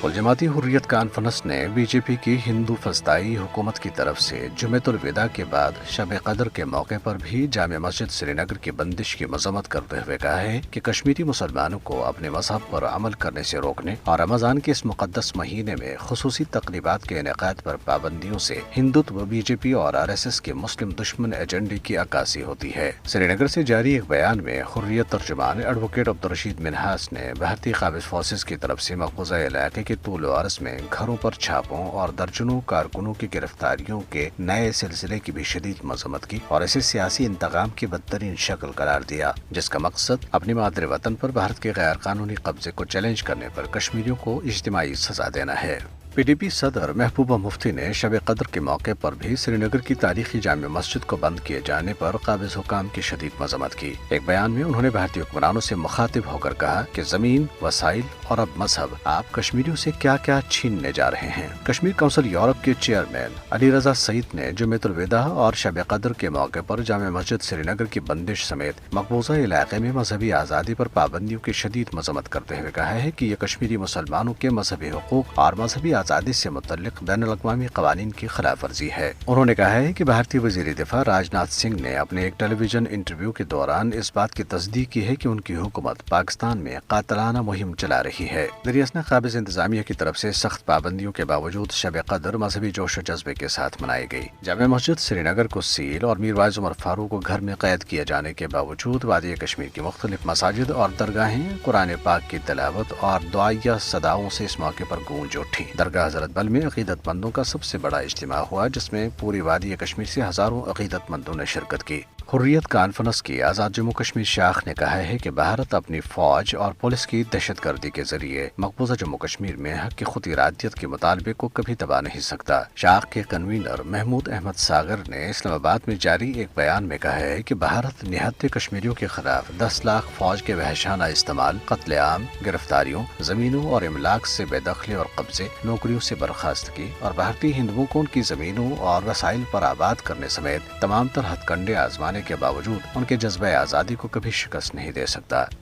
जमाती हुर्रियत कॉन्फ्रेंस ने बीजेपी की हिंदू फसाई हुकूमत की तरफ से जुमेतुल विदा के बाद शब कदर के मौके पर भी जामे मस्जिद श्रीनगर की बंदिश की मजम्मत करते हुए कहा है कि कश्मीरी मुसलमानों को अपने मजहब पर अमल करने से रोकने और रमजान के इस मुकद्दस महीने में खुसूसी तकरीबात के इनेकाद पर पाबंदियों से हिंदुत्व बीजेपी और RSS के मुस्लिम दुश्मन एजेंडे की अक्कासी होती है। श्रीनगर से जारी एक बयान में हुर्रियत तर्जुमान एडवोकेट अब्दुर्रशीद मिन्हास ने भारतीय काबिज फोर्सेज की तरफ से मकबूजा इलाके के तूल व अर्ज में घरों पर छापों और दर्जनों कारकुनों की गिरफ्तारियों के नए सिलसिले की भी शदीद मजम्मत की और इसे सियासी इंतकाम की बदतरीन शक्ल करार दिया, जिसका मकसद अपने मादरे वतन पर भारत के गैर कानूनी कब्जे को चैलेंज करने पर कश्मीरियों को इज्तिमाई सजा देना है। PDP सदर महबूबा मुफ्ती ने शब कदर के मौके पर भी श्रीनगर की तारीखी जामे मस्जिद को बंद किए जाने पर काबिज हुकाम की शदीद मजम्मत की। एक बयान में उन्होंने भारतीय हुक्मरानों से मुखातिब होकर कहा कि जमीन, वसाइल और अब मजहब आप कश्मीरियों से क्या क्या छीनने जा रहे हैं। कश्मीर काउंसिल यूरोप के चेयरमैन अली रजा सईद ने जुमेतुल विदा और शब कदर के मौके पर जामे मस्जिद श्रीनगर की बंदिश समेत मकबूजा इलाके में मजहबी आज़ादी पर पाबंदियों की शदीद मजम्मत करते हुए कहा है कि ये कश्मीरी मुसलमानों के मजहबी हुकूक और मजहबी आज़ादी से मुतल्लिक बैनुल-अक़वामी क़वानीन की खिलाफ वर्जी है। उन्होंने कहा है कि भारतीय वज़ीर दिफा राजनाथ सिंह ने अपने एक टेलीविजन इंटरव्यू के दौरान इस बात की तस्दीक की है कि उनकी हुकूमत पाकिस्तान में कातलाना मुहिम चला रही है। दरियासना काबिज इंतजामिया की तरफ से सख्त पाबंदियों के बावजूद शब कदर मजहबी जोश व जज्बे के साथ मनाई गई। जामे मस्जिद श्रीनगर को सील और मीर वाइज उमर फारूक को घर में कैद किए जाने के बावजूद वादी कश्मीर की मुख्तलिफ मसाजिद और दरगाहें कुरान पाक की तिलावत और दुआया सदाओं से इस मौके पर गूंज उठी। दरगाह हज़रत बल में अकीदतमंदों का सबसे बड़ा इज्तिमा हुआ, जिसमें पूरी वादी कश्मीर से हजारों अकीदतमंदों ने शिरकत की। हुर्रियत कॉन्फ्रेंस की आज़ाद जम्मू कश्मीर शाख ने कहा है कि भारत अपनी फौज और पुलिस की दहशतगर्दी के जरिए मकबूजा जम्मू कश्मीर में हक की खुद इरादियत के मुतालबे को कभी दबा नहीं सकता। शाख के कन्वीनर महमूद अहमद सागर ने इस्लामाबाद में जारी एक बयान में कहा है कि भारत निहत्ते कश्मीरियों के खिलाफ 10 लाख फौज के वहशाना इस्तेमाल, कत्लेआम, गिरफ्तारियों, जमीनों और इमलाक से बेदखली और कब्जे, नौकरियों से बर्खास्तगी और भारतीय हिंदुओं को उनकी जमीनों और वसाइल पर आबाद करने समेत तमाम तर हथकंडे आजमाने के बावजूद उनके जज्बे आज़ादी को कभी शिकस्त नहीं दे सकता।